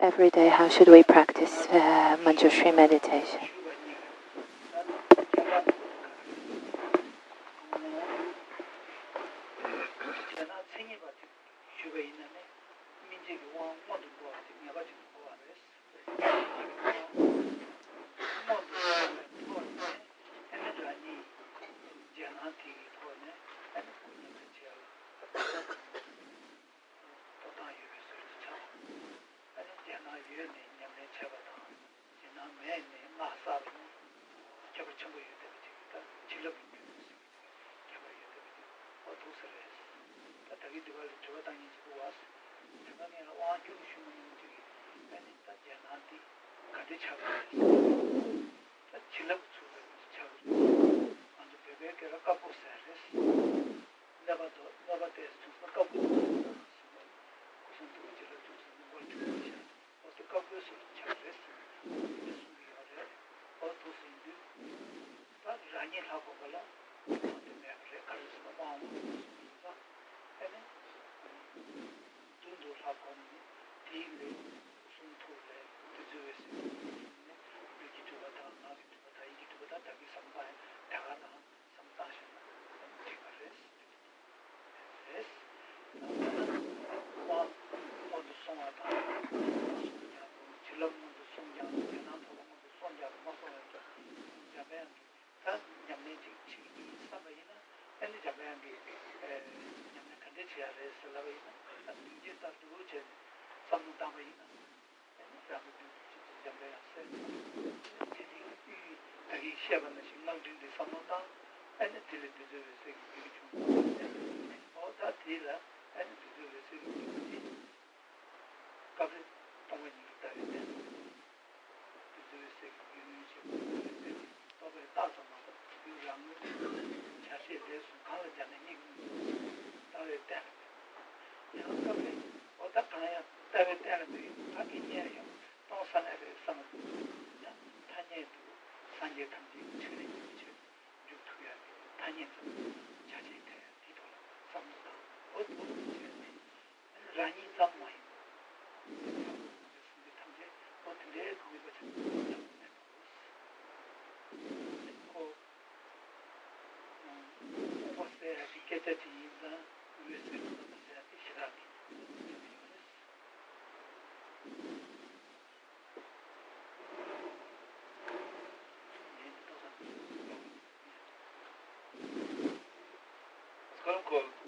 every day, how should we practice Manjushri meditation?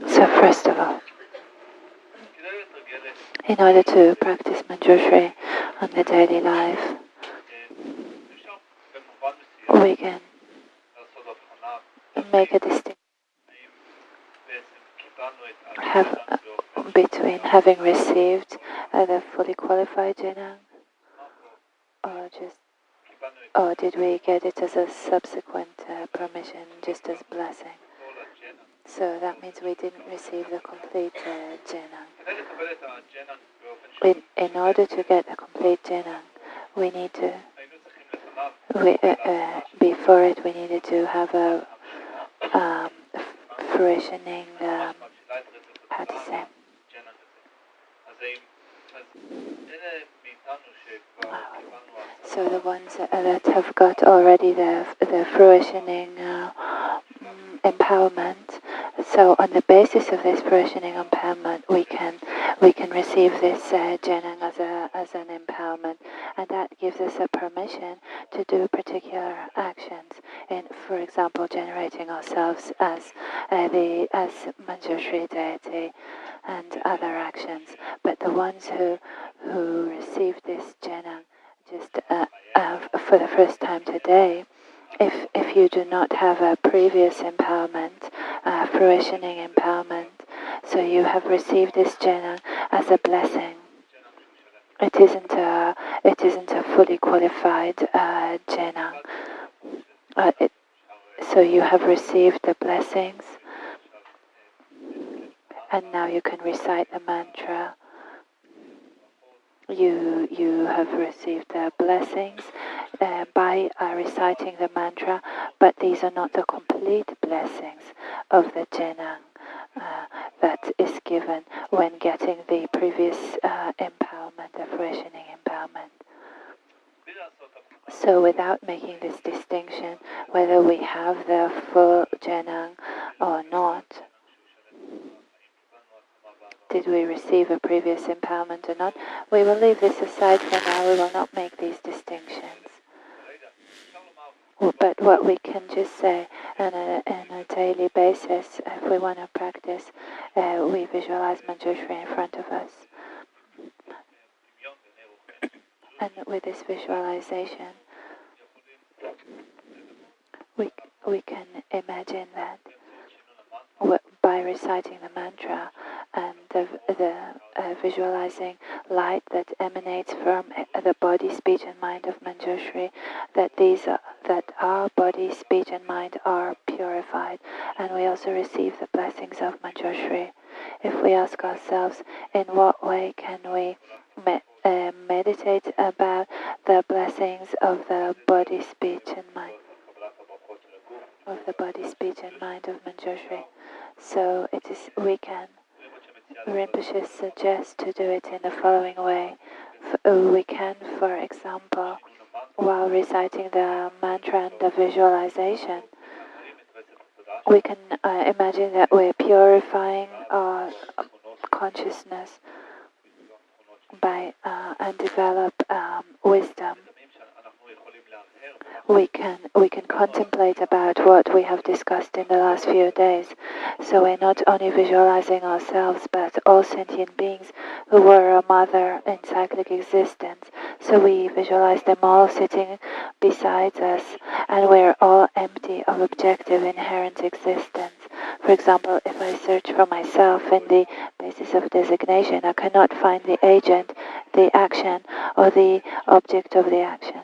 So first of all, in order to practice Manjushri on the daily life, we can make a distinction between having received the fully qualified Jnana, or did we get it as a subsequent permission, just as blessing? So that means we didn't receive the complete Jnana. In order to get a complete Jnana, we need to, before it, we needed to have a fruitioning, how to say? So the ones that have got already the fruitioning empowerment. So on the basis of this fruitioning empowerment, we can receive this Jnana as an empowerment, and that gives us a permission to do particular actions. In, for example, generating ourselves as Manjushri deity and other actions. But the ones who received this Jnana just for the first time today, if you do not have a previous empowerment, fruitioning empowerment, so you have received this Jnana as a blessing. It isn't a fully qualified Jnana. So you have received the blessings, and now you can recite the mantra. You have received the blessings by reciting the mantra, but these are not the complete blessings of the Jnana that is given when getting the previous empowerment, the fruitioning empowerment. So without making this distinction, whether we have the full Jenang or not, did we receive a previous empowerment or not, we will leave this aside for now. We will not make these distinctions. But what we can just say on a daily basis, if we want to practice, we visualize Manjushri in front of us. And with this visualization, we can imagine that by reciting the mantra and the visualizing light that emanates from the body, speech, and mind of Manjushri, that our body, speech, and mind are purified, and we also receive the blessings of Manjushri. If we ask ourselves, in what way can we meditate about the blessings of the body, speech, and mind? Of the body, speech, and mind of Manjushri. So Rinpoche suggests to do it in the following way. We can, for example, while reciting the mantra and the visualization, we can imagine that we're purifying our consciousness by and develop wisdom. We can contemplate about what we have discussed in the last few days. So we're not only visualizing ourselves, but all sentient beings who were a mother in cyclic existence. So we visualize them all sitting beside us, and we're all empty of objective inherent existence. For example, if I search for myself in the basis of designation, I cannot find the agent, the action, or the object of the action.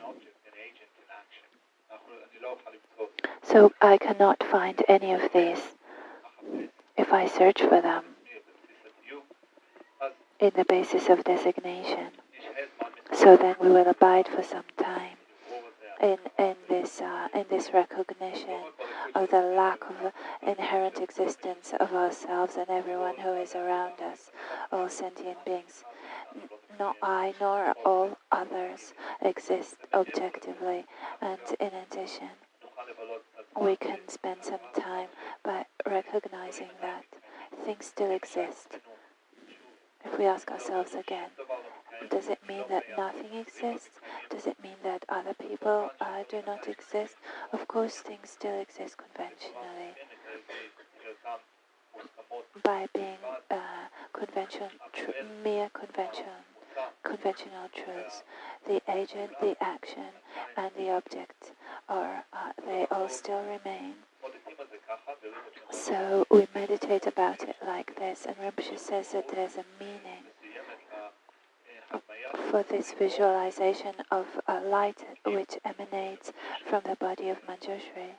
So I cannot find any of these if I search for them in the basis of designation. So then we will abide for some time in this recognition of the lack of inherent existence of ourselves and everyone who is around us, all sentient beings. Not I nor all others exist objectively, and in addition, we can spend some time by recognizing that things still exist. If we ask ourselves again, does it mean that nothing exists? Does it mean that other people do not exist? Of course, things still exist conventionally. By being mere conventional truths, the agent, the action, and the object they all still remain. So we meditate about it like this, and Rinpoche says that there's a meaning for this visualization of a light which emanates from the body of Manjushri,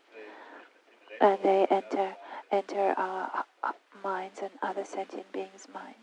and they enter our minds and other sentient beings' minds.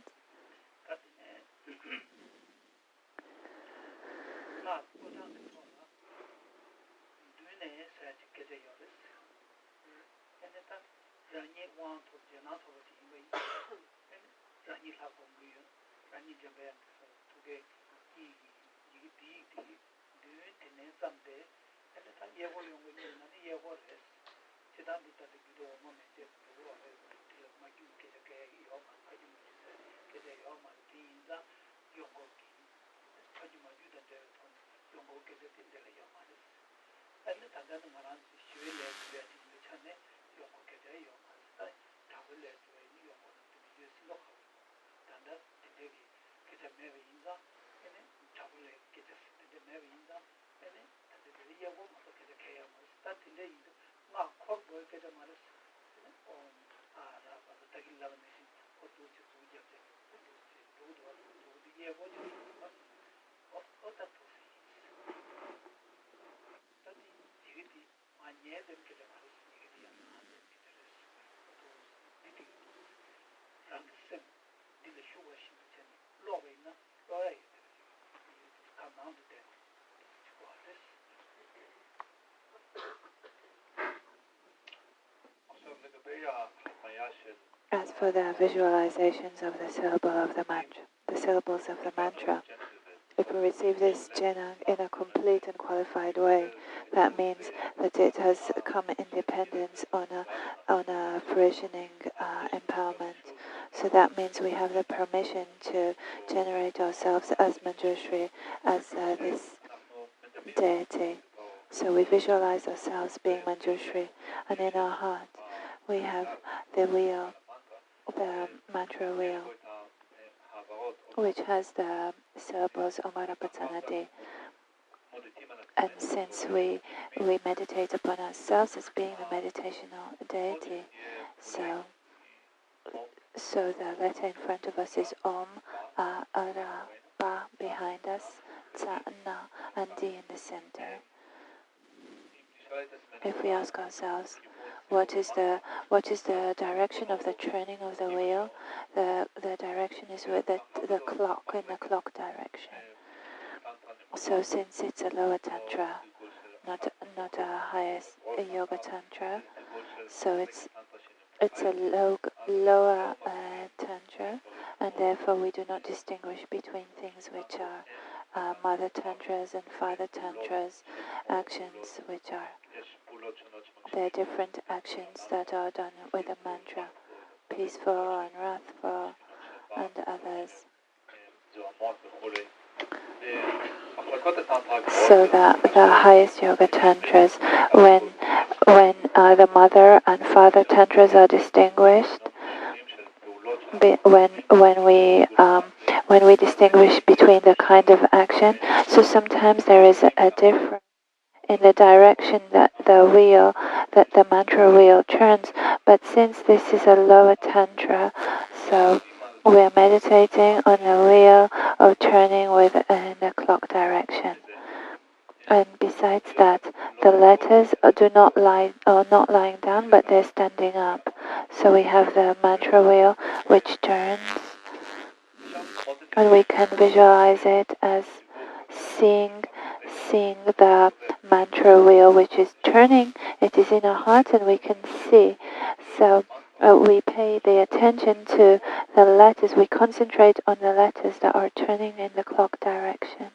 As for the visualizations of the syllables of the mantra, If we receive this jhana in a complete and qualified way, that means that it has come independence on a fruitioning empowerment. So that means we have the permission to generate ourselves as Manjushri, as this deity. So we visualize ourselves being Manjushri, and in our heart we have the wheel, the mantra wheel, which has the syllables Omarapatanadi. And since we meditate upon ourselves as being the meditational deity, so the letter in front of us is Om, Ara, Ba behind us, Ta, Na, and D in the center. If we ask ourselves, what is the direction of the turning of the wheel? The direction is with the clock, in the clock direction. So since it's a lower tantra, not a highest yoga tantra, so it's a lower tantra, and therefore we do not distinguish between things which are mother tantras and father tantras, actions which are, they're different actions that are done with a mantra, peaceful and wrathful and others. So the highest yoga tantras, when the mother and father tantras are distinguished, when we distinguish between the kind of action, so sometimes there is a difference in the direction that the mantra wheel turns. But since this is a lower tantra, so we're meditating on the wheel of turning in the clock direction. And besides that, the letters are not lying down, but they're standing up. So we have the mantra wheel which turns, and we can visualize it as seeing the mantra wheel which is turning. It is in our heart, and we can see. So we pay the attention to the letters. We concentrate on the letters that are turning in the clock direction.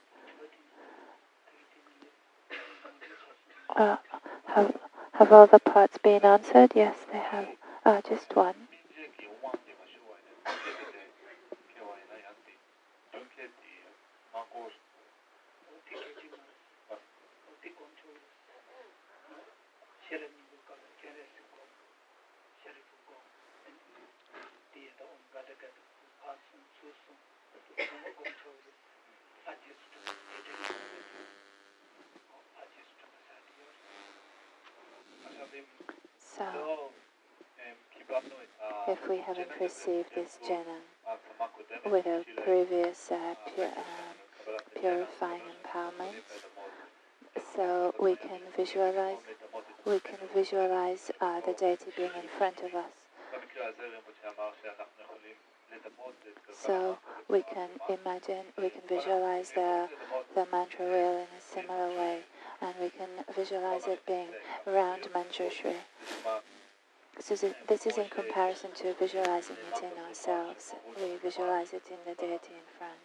Have all the parts been answered? Yes, they have. Just one. So, if we haven't received this jhana with a previous purifying empowerment, so we can visualize the deity being in front of us. So we can visualize the mantra wheel in a similar way, and we can visualize it being around Manjushri. So this is in comparison to visualizing it in ourselves. We visualize it in the deity in front.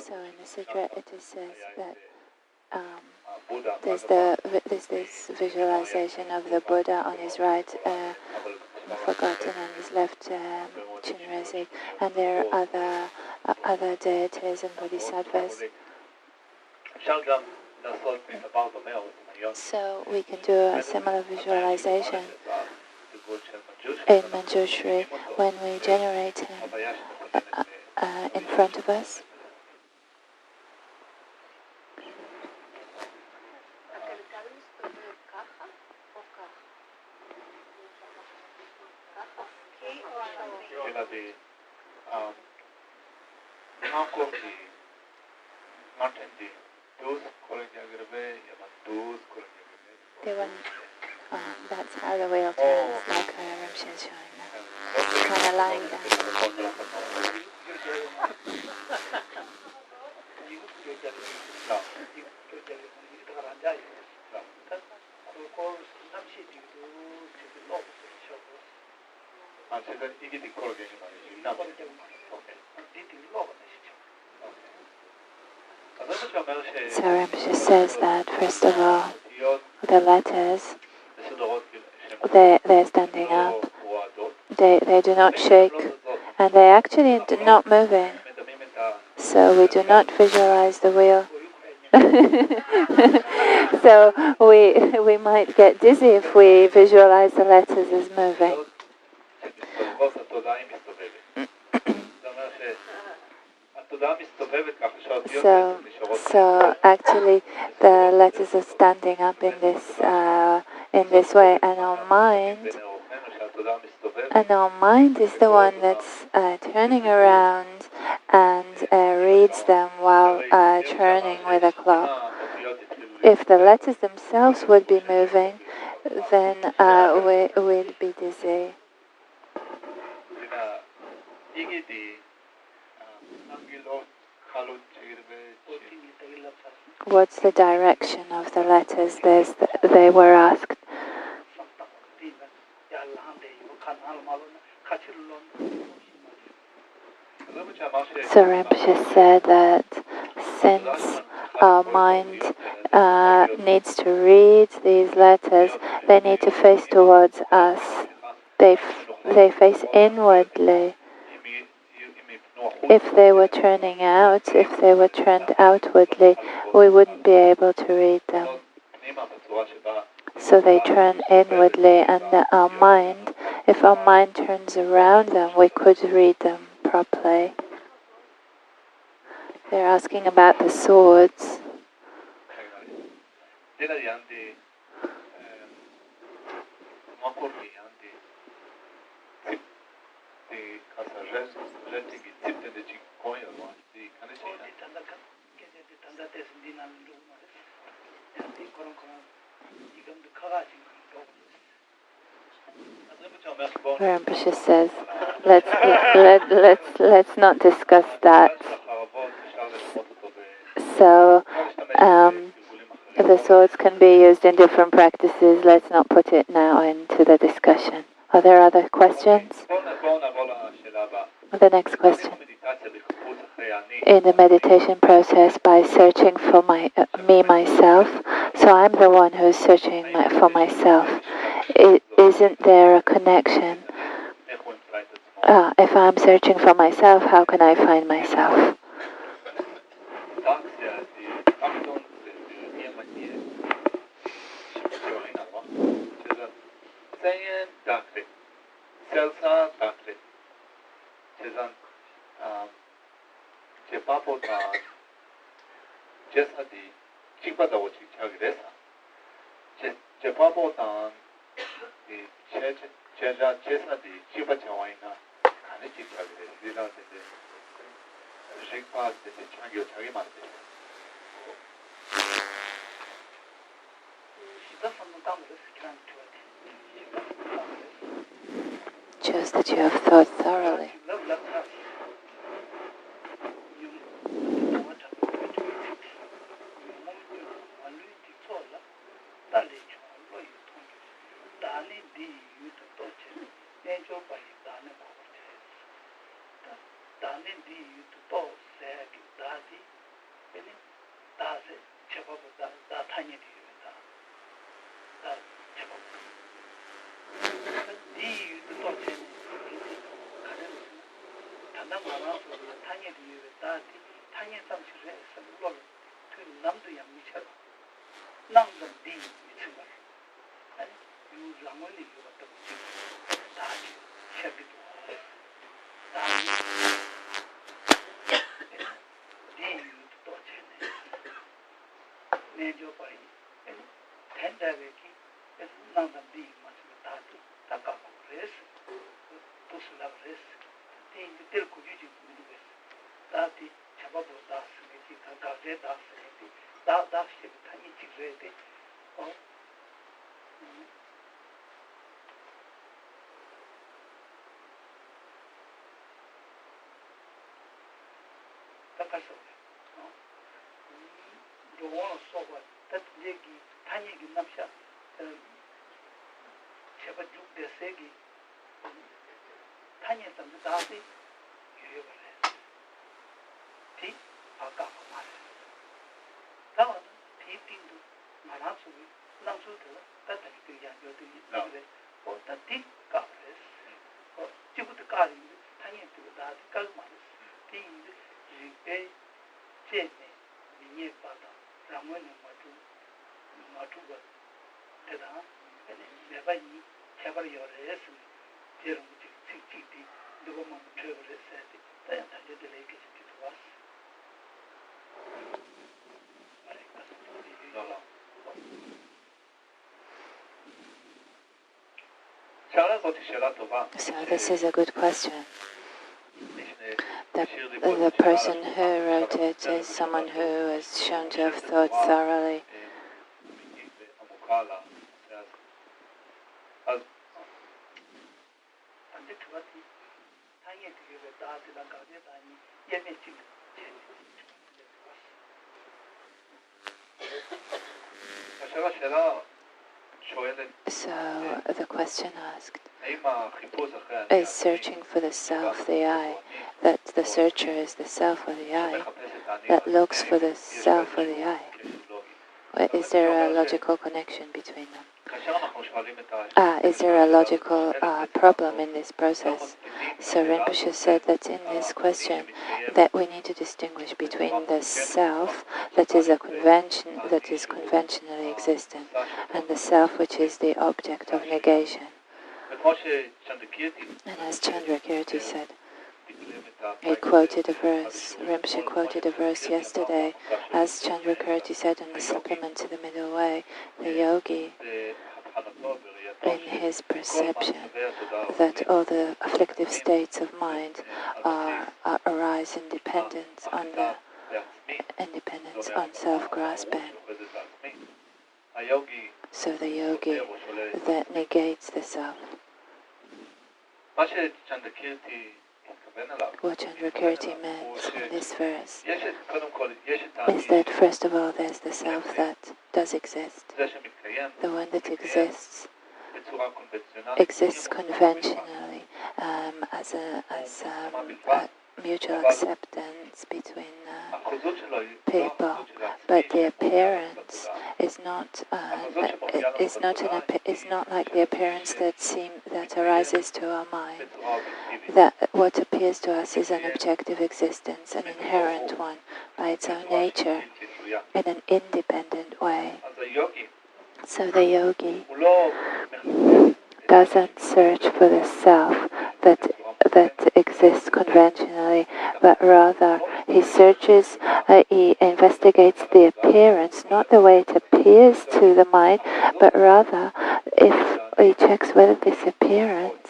So in the sutra it says that there's this visualization of the Buddha on his right, forgotten, on his left, Chinrezig, and there are other deities and bodhisattvas. So we can do a similar visualization in Manjushri when we generate him in front of us. That's how the wheel turns, like Ramsha is showing now. It's kind of lying down. So Rinpoche says that, first of all, the letters, they're standing up, they do not shake, and they actually do not moving. So we do not visualize the wheel. So we might get dizzy if we visualize the letters as moving. So actually, the letters are standing up in this way, and our mind is the one that's turning around and reads them while turning with a clock. If the letters themselves would be moving, then we'd be dizzy. What's the direction of the letters? They were asked. So Rinpoche said that since our mind needs to read these letters, they need to face towards us. They face inwardly. If they were turning out, if they were turned outwardly, we wouldn't be able to read them. So they turn inwardly, and our mind, if our mind turns around them, we could read them properly. They're asking about the swords. Rinpoche says, let's not discuss that. So the swords can be used in different practices. Let's not put it now into the discussion. Are there other questions? The next question. In the meditation process, by searching for myself, so I'm the one who's searching for myself. Isn't there a connection? If I'm searching for myself, how can I find myself? Just that you have thought thoroughly. So this is a good question. The person who wrote it is someone who is shown to have thought thoroughly. So the question asked is searching for the self, the I, that the searcher is the self or the I, that looks for the self or the I. Is there a logical connection between them? Is there a logical problem in this process? So Rinpoche said that in this question that we need to distinguish between the self that is a convention, that is conventionally existent, and the self which is the object of negation. And as Chandrakirti said, he quoted a verse, Rinpoche quoted a verse yesterday, as Chandrakirti said in the supplement to the Middle Way, the yogi, in his perception that all the afflictive states of mind arise in dependence on self-grasping. So the yogi that negates the self. What Chandrakirti meant in this verse is that first of all there's the self that does exist, the one that exists conventionally as a mutual acceptance between people, but the appearance is not like the appearance that arises to our mind. That what appears to us is an objective existence, an inherent one by its own nature, in an independent way. So the yogi doesn't search for the self that exists conventionally, but rather he searches, he investigates the appearance, not the way it appears to the mind, but rather if he checks whether this appearance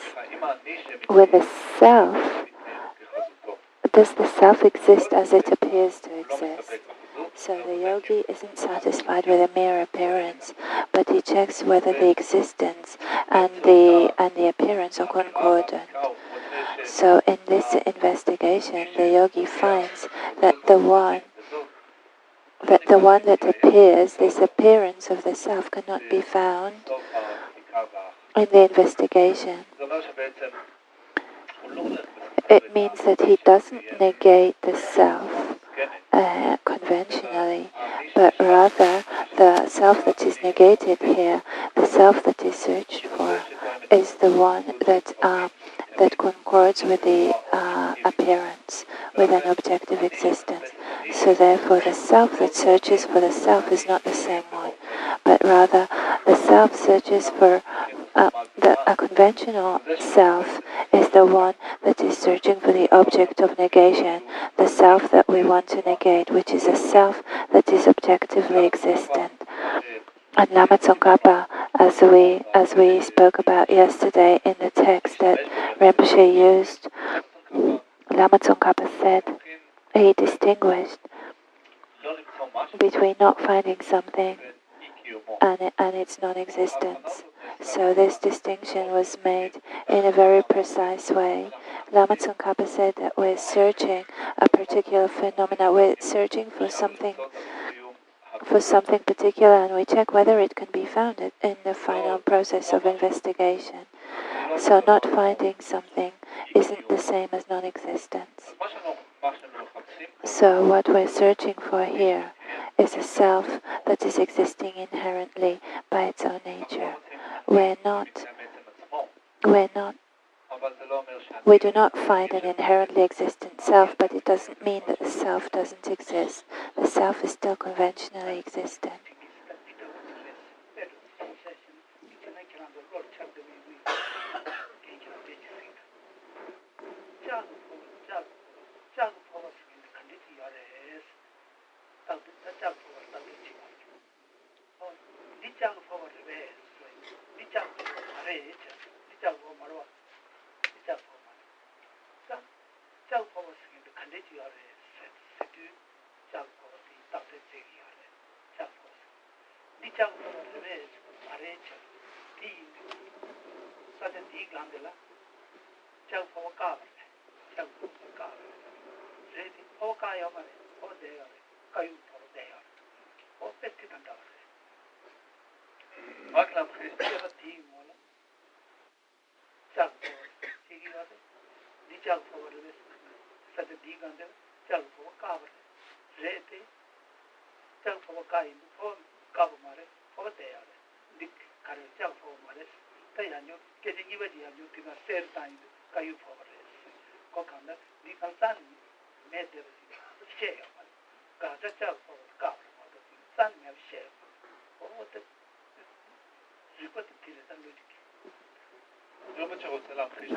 with the self, does the self exist as it appears to exist? So the yogi isn't satisfied with a mere appearance, but he checks whether the existence and the appearance are concordant. So in this investigation, the yogi finds that the one that appears, this appearance of the self, cannot be found in the investigation. It means that he doesn't negate the self conventionally, but rather the self that is negated here, the self that is searched for, is the one that concords with the appearance, with an objective existence. So therefore the self that searches for the self is not the same one, but rather the self searches for a conventional self is the one that is searching for the object of negation, the self that we want to negate, which is a self that is objectively existent. And Lama Tsongkhapa, as we spoke about yesterday in the text that Rinpoche used, Lama Tsongkhapa said he distinguished between not finding something and its non-existence. So this distinction was made in a very precise way. Lama Tsongkhapa said that we're searching a particular phenomena, we're searching for something particular, and we check whether it can be found in the final process of investigation. So not finding something isn't the same as non-existence. So what we're searching for here is a self that is existing inherently by its own nature. We do not find an inherently existent self, but it doesn't mean that the self doesn't exist. The self is still conventionally existent.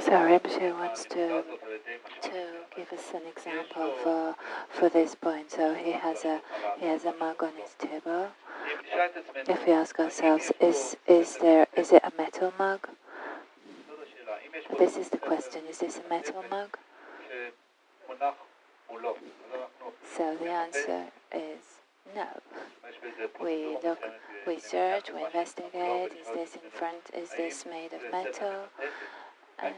So Rinpoche wants to give us an example for this point. So he has a mug on his table. If we ask ourselves, is it a metal mug? This is the question. Is this a metal mug? So the answer is no. We look, we search, we investigate. Is this made of metal? And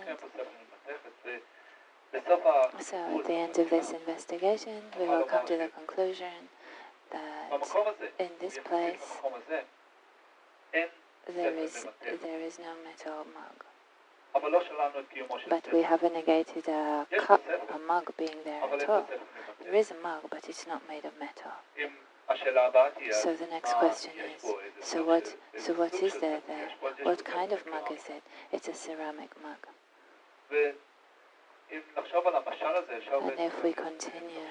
so at the end of this investigation, we will come to the conclusion that in this place there is no metal mug. But we haven't negated a cup, a mug being there at all. There is a mug, but it's not made of metal. So the next question is, so what is there? What kind of mug is it? It's a ceramic mug. And if we continue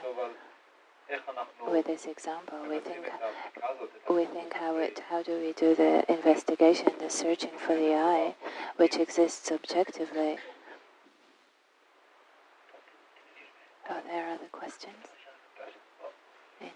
with this example, we think how do we do the investigation, the searching for the I, which exists objectively? Are there other questions? Enough.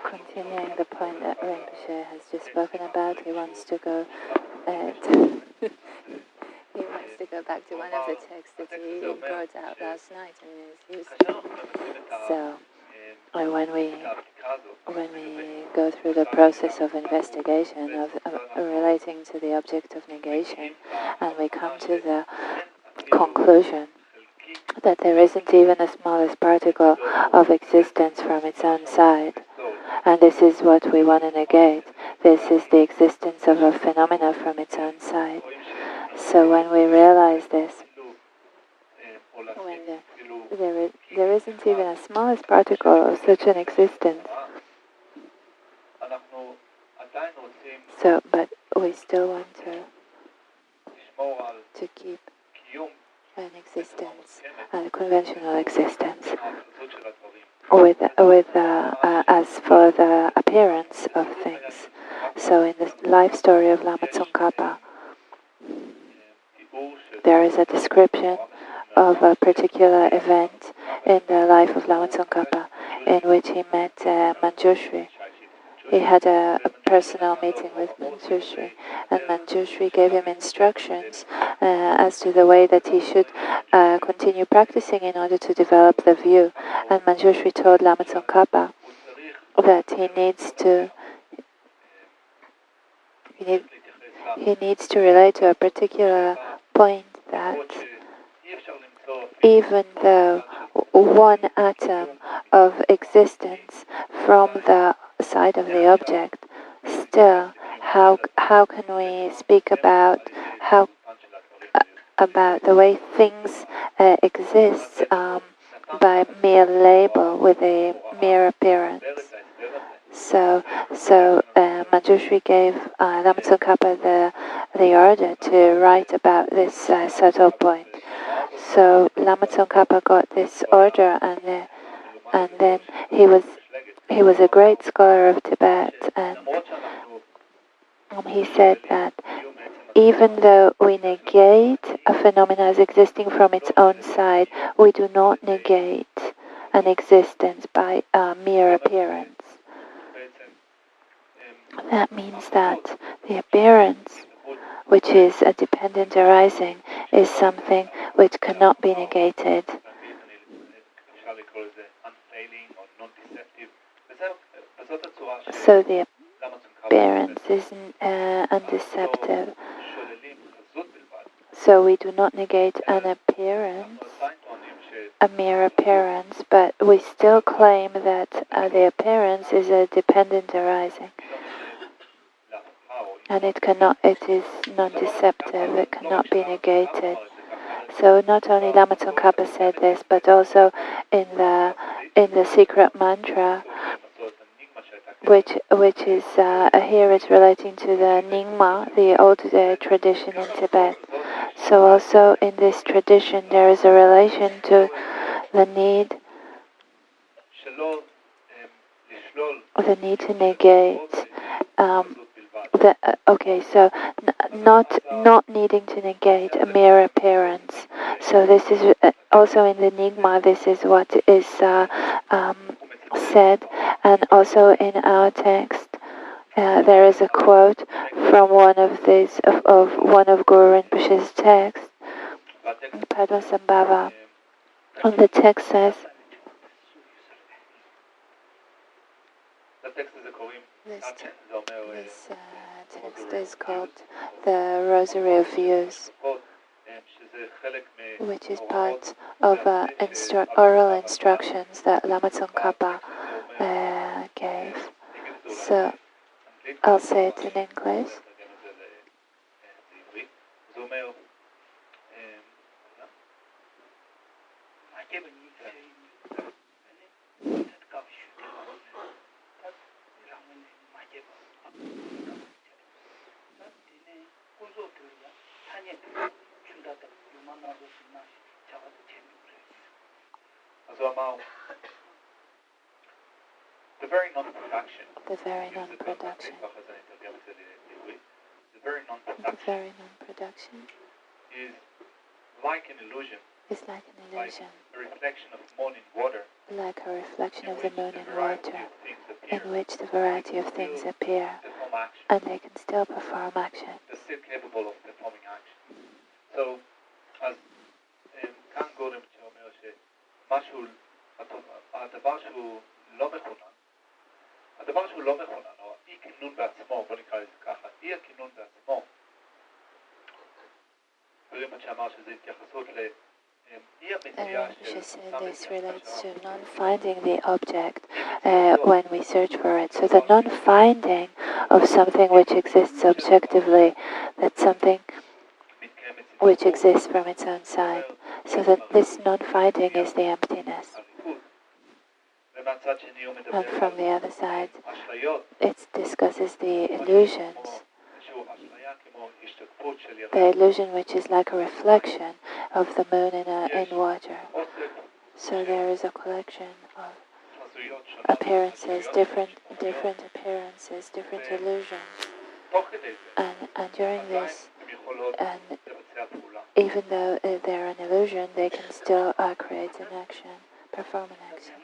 Continuing the point that Rinpoche has just spoken about, he wants to go he wants to go back to one of the texts that he brought out last night and is used to. So when we go through the process of investigation of relating to the object of negation, and we come to the conclusion that there isn't even the smallest particle of existence from its own side, and this is what we want to negate. This is the existence of a phenomena from its own side. So when we realize this, when there isn't even a smallest particle of such an existence, but we still want to keep an existence, a conventional existence, as for the appearance of things. So in the life story of Lama Tsongkhapa, there is a description of a particular event in the life of Lama Tsongkhapa in which he met Manjushri. He had a personal meeting with Manjushri, and Manjushri gave him instructions as to the way that he should continue practicing in order to develop the view. And Manjushri told Lama Tsongkhapa that he needs to relate to a particular point that even though one atom of existence from the side of the object, still how can we speak about the way things exist by mere label with a mere appearance? So Manjushri gave Lama Tsongkhapa the order to write about this subtle point. So Lama Tsongkhapa got this order, and then he was a great scholar of Tibet, and he said that even though we negate a phenomenon as existing from its own side, we do not negate an existence by mere appearance. That means that the appearance, which is a dependent arising, is something which cannot be negated. So the appearance is undeceptive. So we do not negate an appearance, a mere appearance, but we still claim that the appearance is a dependent arising. And it is non-deceptive, it cannot be negated. So not only Lama Tsongkhapa said this, but also in the secret mantra, which is here is relating to the Nyingma, the old tradition in Tibet. So also in this tradition there is a relation to the need to negate. So not needing to negate a mere appearance. So this is also in the Nyingma. This is what is said, and also in our text there is a quote from one of one of Guru Rinpoche's texts, Padmasambhava, and the text says. This text is called the Rosary of Views, which is part of oral instructions that Lama Tsongkhapa gave. So I'll say it in English. The very non-production. The very non-production. The very non-production is like an illusion. Is like an illusion. Like a reflection of the moon in water. Like a reflection of the moon in water, in which the variety of things appear, and they can still perform action. They're still capable of performing action. So, as כאן גורם שאומר שמשהו, הדבר שהוא לא מכונן, הדבר שהוא לא מכונן, או אי כינון בעצמו, בוא נקרא לזה ככה, אי הכינון בעצמו, רימפוצ'ה שאמר שזה התייחסות this relates to non-finding the object when we search for it. So the non-finding of something which exists objectively, that's something which exists from its own side. So that this non-finding is the emptiness. And from the other side, it discusses the illusions. The illusion which is like a reflection of the moon in water. So there is a collection of appearances, different appearances, different illusions. And during this, and even though they're an illusion, they can still create an action, perform an action.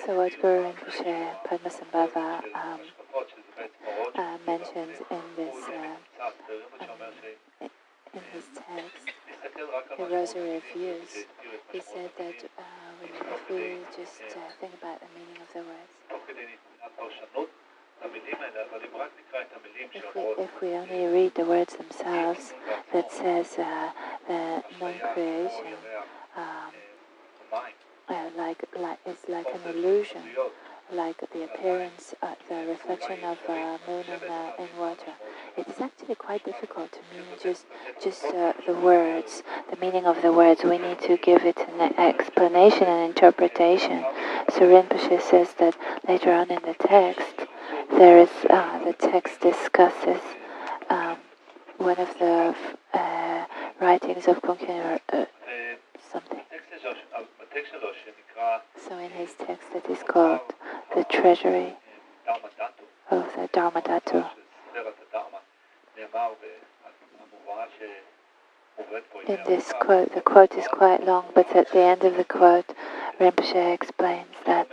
So what Guru Rinpoche Padmasambhava mentions in his text, the Rosary of Views, he said that if we just think about the meaning of the words, if we only read the words themselves, that says the non-creation is like an illusion, like the appearance, the reflection of moon in water. It is actually quite difficult to mean just the words, the meaning of the words. We need to give it an explanation and interpretation. So Rinpoche says that later on in the text, there is the text discusses one of the writings of Kunkun something. So in his text that is called The Treasury of the Dharma Dhatu. In this quote, the quote is quite long, but at the end of the quote, Rinpoche explains that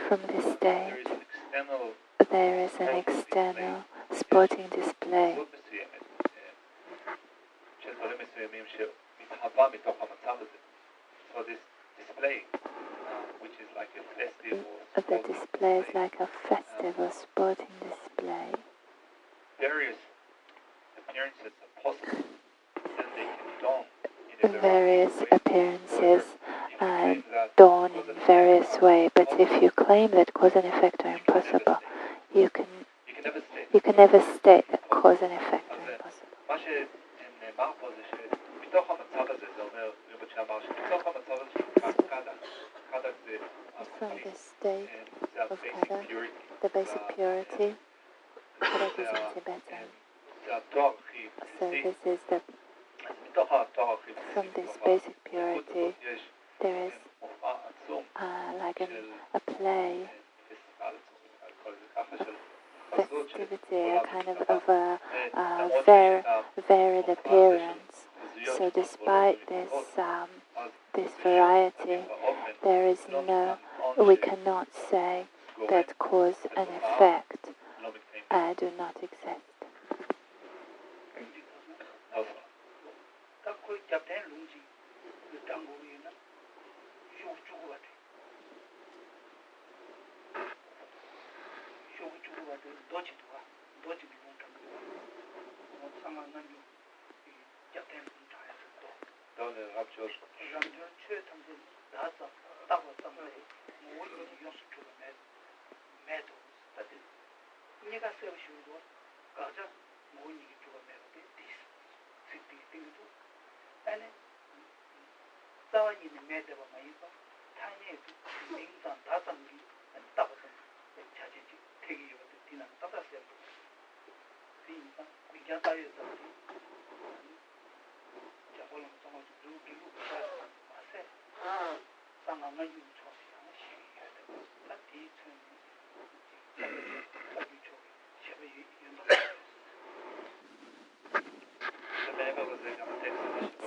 from this state, there is an external sporting display. So this display, which is like a festival, the display is like a festival sporting display. Various appearances are possible, and they can dawn in a Various appearances dawn in various ways, but if you claim that cause and effect are impossible, you can never state that cause and effect are impossible. So the state of Kada, the basic purity, Kada is in Tibetan. So this is from this basic purity, there is like a play, a festivity, a kind of a varied appearance. So despite this variety, there is we cannot say that cause and effect do not exist.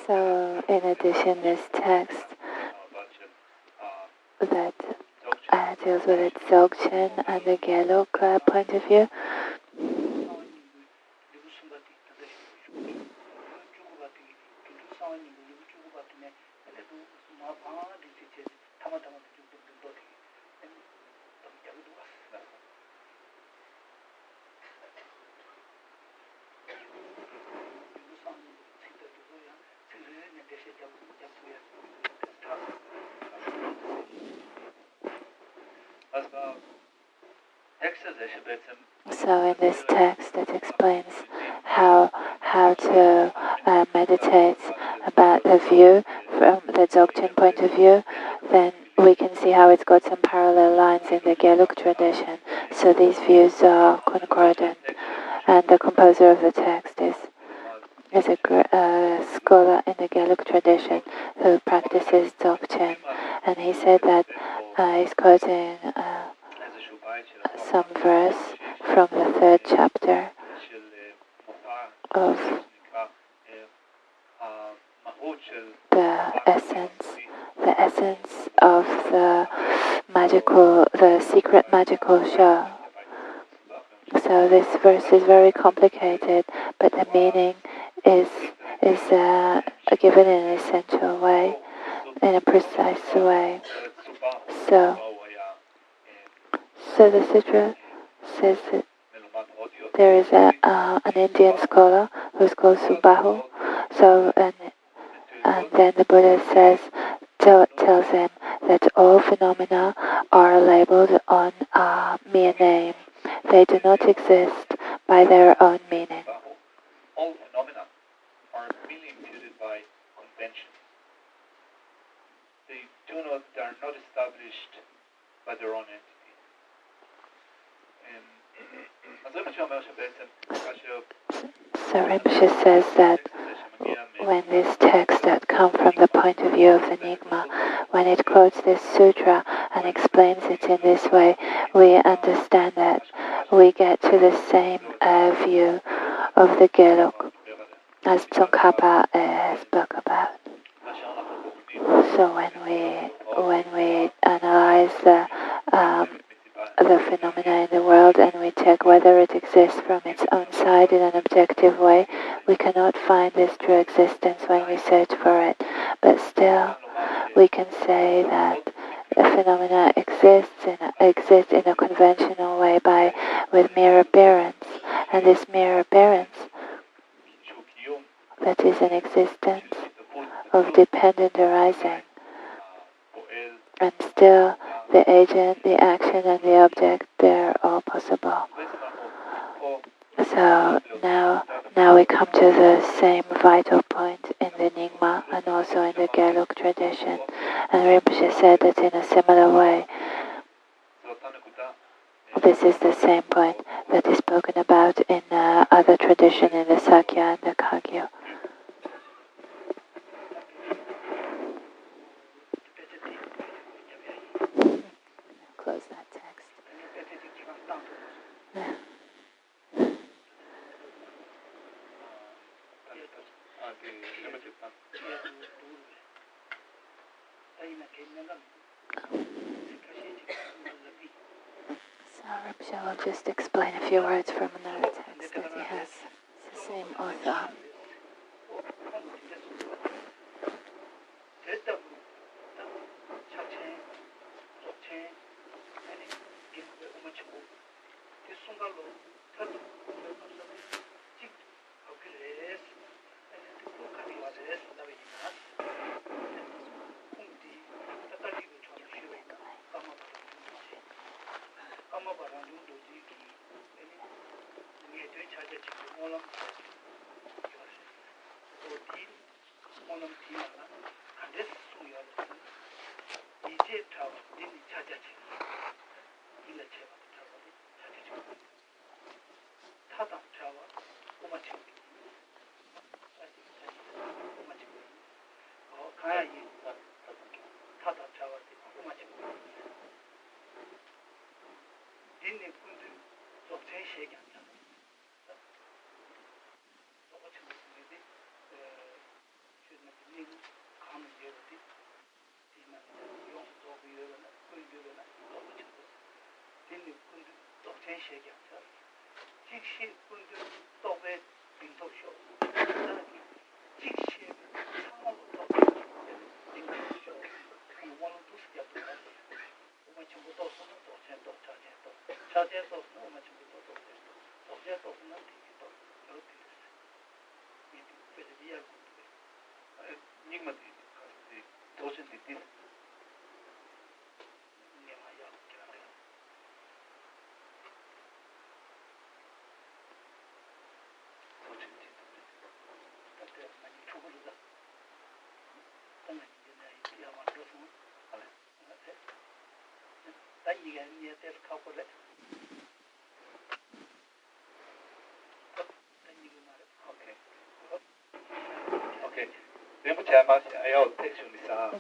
So, in addition, this text that deals with its Dzogchen and the Gelug point of view. So in this text it explains how to meditate about the view from the Dzogchen point of view. Then we can see how it's got some parallel lines in the Gelug tradition. So these views are concordant. And the composer of the text is a scholar in the Gelug tradition who practices Dzogchen. And he said that he's quoting some verse from the third chapter of the essence of the secret magical show. So this verse is very complicated, but the meaning is given in an essential way, in a precise way. So the sutra says that there is an Indian scholar who's called Subahu. So and then the Buddha tells him that all phenomena are labeled on mere name. They do not exist by their own meaning. All phenomena are merely imputed by convention. They are not established by their own entity. So Rinpoche says that when this text that comes from the point of view of the Nyingma, when it quotes this sutra and explains it in this way, we understand that we get to the same view of the Gelug as Tsongkhapa spoke about. So when we analyze the phenomena in the world and we check whether it exists from its own side in an objective way, we cannot find this true existence when we search for it. But still, we can say that the phenomena exists in a conventional way with mere appearance, and this mere appearance, that is an existence of dependent arising, and still the agent, the action, and the object, they're all possible. So now we come to the same vital point in the Nyingma and also in the Gelug tradition. And Rinpoche said that in a similar way, this is the same point that is spoken about in other tradition in the Sakya and the Kagyu. Close that text. So Rinpoche will just explain a few words from another text that he has. It's the same author.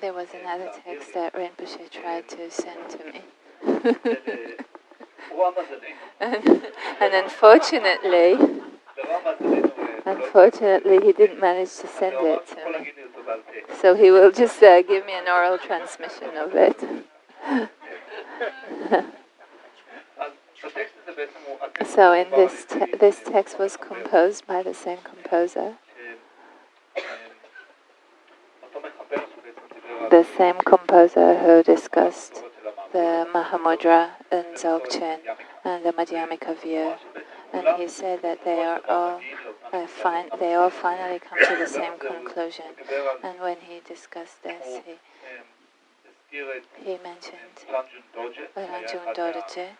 There was another text that Rinpoche tried to send to me. and unfortunately he didn't manage to send it to me. So he will just give me an oral transmission of it. So in this text was composed by the same composer. The same composer who discussed the Mahamudra and Dzogchen and the Madhyamika view. And he said that they are all they all finally come to the same conclusion. And when he discussed this, he mentioned Ranjung Dorje,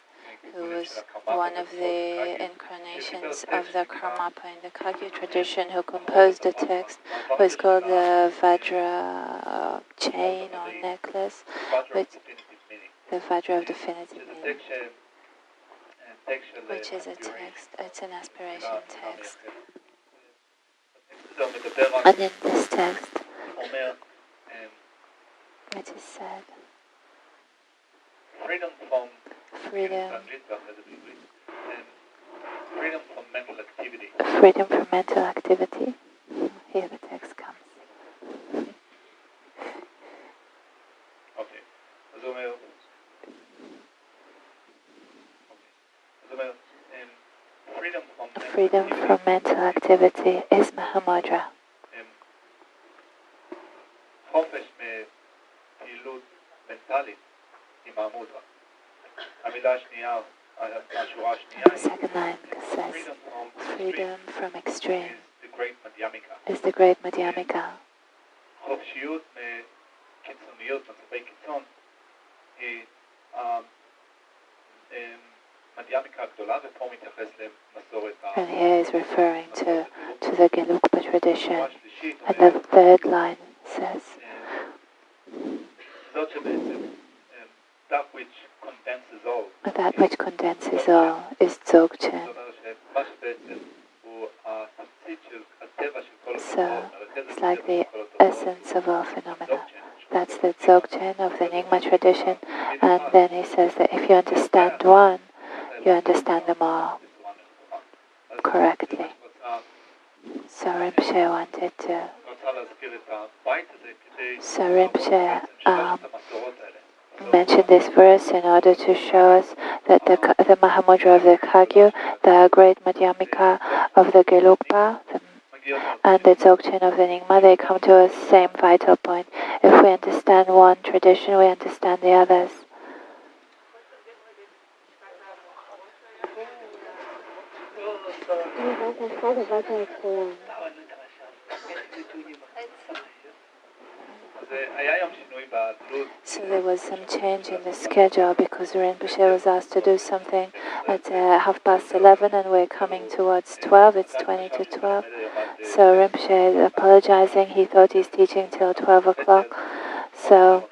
who was one of the incarnations of the Karmapa in the Kagyu tradition, who composed the text, who is called the Vajra chain or necklace, the Vajra of definitive meaning, which is a text, it's an aspiration text. And in this text, it is said, freedom from mental activity. Here the text comes. freedom from mental activity is Mahamudra. חופש מפעילות מנטלית היא מהמודרה. המילה השנייה, השורה השנייה The second line says, freedom from extreme is the great Madhyamika. is the great Madhyamika. חופשיות מקיצוניות, מצבי קיצון, היא מדhyamika הגדולה, ופה מתייחס למסורת And here is referring to the Gelugpa tradition. And the third line says, זאת שבעצם that which condenses all. that which condenses all is Dzogchen. זאת אומרת שמה שבעצם הוא התמצית של הטבע של כל So התופעות, it's like the essence of all phenomena. That's the Dzogchen of the Nyingma tradition. And then he says that if you understand one, you understand them all correctly. So Rinpoche wanted to. So Rinpoche mentioned this verse in order to show us that the Mahamudra of the Kagyu, the great Madhyamika of the Gelugpa, and the Dzogchen of the Nyingma, they come to a same vital point. If we understand one tradition, we understand the others. So there was some change in the schedule because Rinpoche was asked to do something at 11:30 and we're coming towards 12. It's 20 to 12. So Rinpoche is apologizing. He thought he's teaching till 12 o'clock. So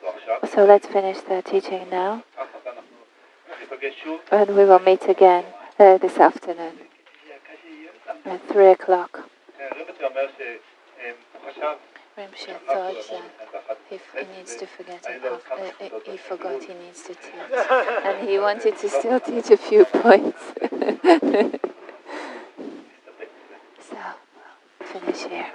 let's finish the teaching now. And we will meet again this afternoon at 3 o'clock. Rinpoche thought that he needs to forget he forgot he needs to teach. And he wanted to still teach a few points. So, finish here.